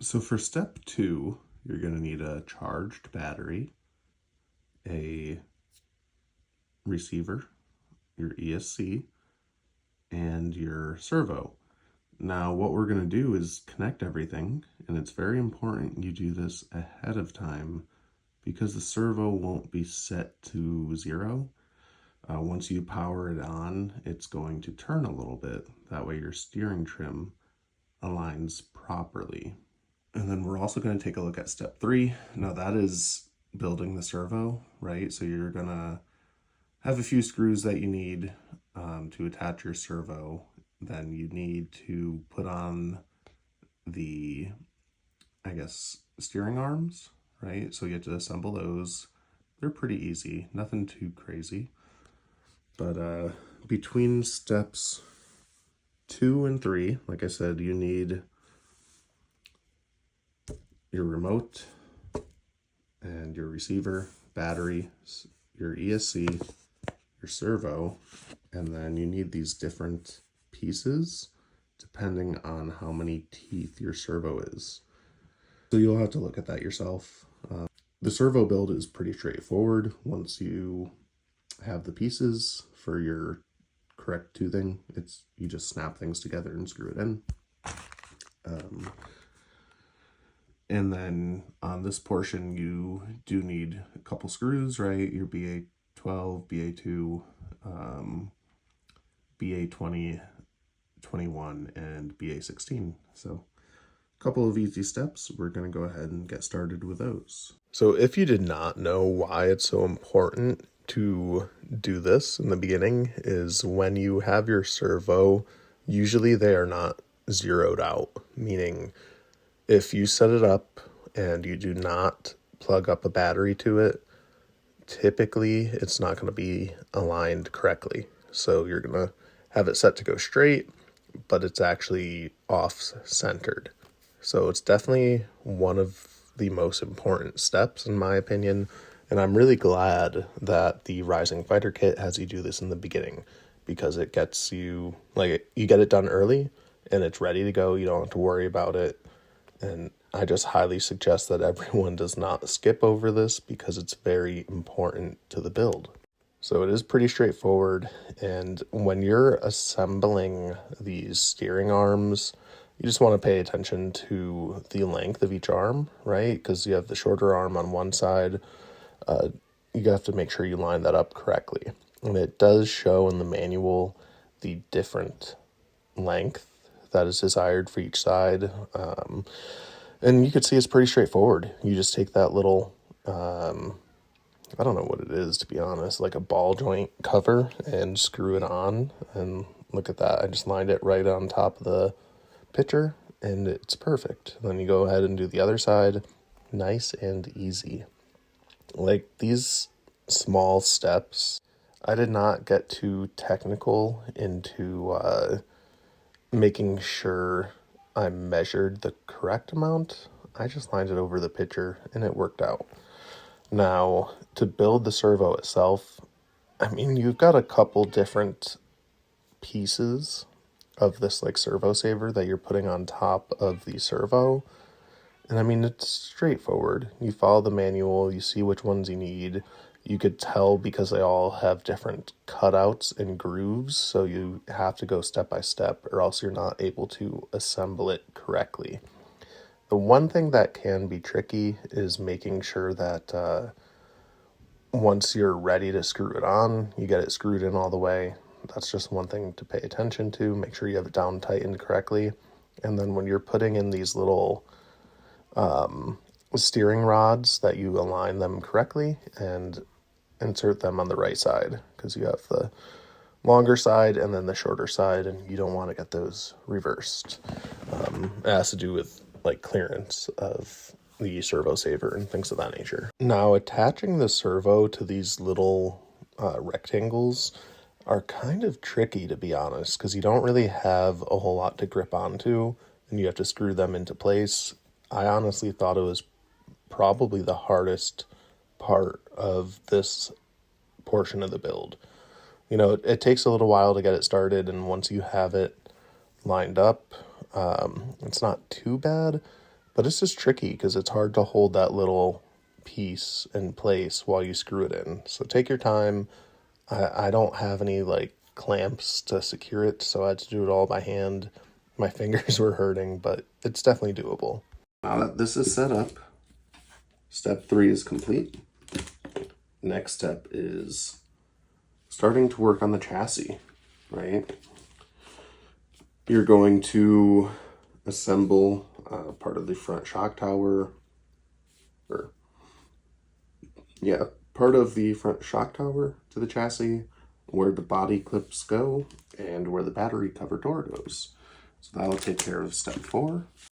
So for step 2, you're going to need a charged battery, a receiver, your ESC, and your servo. Now what we're going to do is connect everything, and it's very important you do this ahead of time because the servo won't be set to 0. Once you power it on, it's going to turn a little bit. That way your steering trim aligns properly. And then we're also going to take a look at step 3. Now that is building the servo, right? So you're going to have a few screws that you need to attach your servo. Then you need to put on the, steering arms, right? So you have to assemble those. They're pretty easy, nothing too crazy. But between steps 2 and 3, like I said, you need your remote and your receiver, battery, your ESC, your servo, and then you need these different pieces depending on how many teeth your servo is. So you'll have to look at that yourself. The servo build is pretty straightforward. Once you have the pieces for your correct toothing, you just snap things together and screw it in. And then on this portion, you do need a couple screws, right? Your BA12, BA2, BA20, 21, and BA16. So a couple of easy steps. We're going to go ahead and get started with those. So if you did not know why it's so important to do this in the beginning, is when you have your servo, usually they are not zeroed out, meaning if you set it up and you do not plug up a battery to it, typically it's not going to be aligned correctly. So you're going to have it set to go straight, but it's actually off-centered. So it's definitely one of the most important steps in my opinion. And I'm really glad that the Rising Fighter kit has you do this in the beginning, because it gets you, you get it done early and it's ready to go. You don't have to worry about it. And I just highly suggest that everyone does not skip over this because it's very important to the build. So it is pretty straightforward. And when you're assembling these steering arms, you just want to pay attention to the length of each arm, right? Because you have the shorter arm on one side. You have to make sure you line that up correctly. And it does show in the manual the different length that is desired for each side. And you can see it's pretty straightforward. You just take that little, I don't know what it is, to be honest, like a ball joint cover, and screw it on. And look at that. I just lined it right on top of the pitcher and it's perfect. And then you go ahead and do the other side. Nice and easy. Like these small steps, I did not get too technical into making sure I measured the correct amount. I just lined it over the pitcher and it worked out. Now, to build the servo itself, I mean, you've got a couple different pieces of this servo saver that you're putting on top of the servo. And I mean, it's straightforward. You follow the manual, you see which ones you need. You could tell because they all have different cutouts and grooves, so you have to go step by step or else you're not able to assemble it correctly. The one thing that can be tricky is making sure that once you're ready to screw it on, you get it screwed in all the way. That's just one thing to pay attention to. Make sure you have it down tightened correctly. And then when you're putting in these little steering rods, that you align them correctly and insert them on the right side, because you have the longer side and then the shorter side, and you don't want to get those reversed. It has to do with clearance of the servo saver and things of that nature. Now, attaching the servo to these little rectangles are kind of tricky, to be honest, because you don't really have a whole lot to grip onto and you have to screw them into place. I honestly thought it was probably the hardest part of this portion of the build. You know, it takes a little while to get it started, and once you have it lined up, it's not too bad, But it's just tricky because it's hard to hold that little piece in place while you screw it in. So take your time. I don't have any like clamps to secure it, so I had to do it all by hand. My fingers were hurting, but it's definitely doable. Now that this is set up, step 3 is complete. Next step is starting to work on the chassis, right? You're going to assemble part of the front shock tower, part of the front shock tower to the chassis, where the body clips go, and where the battery cover door goes. So that'll take care of step 4.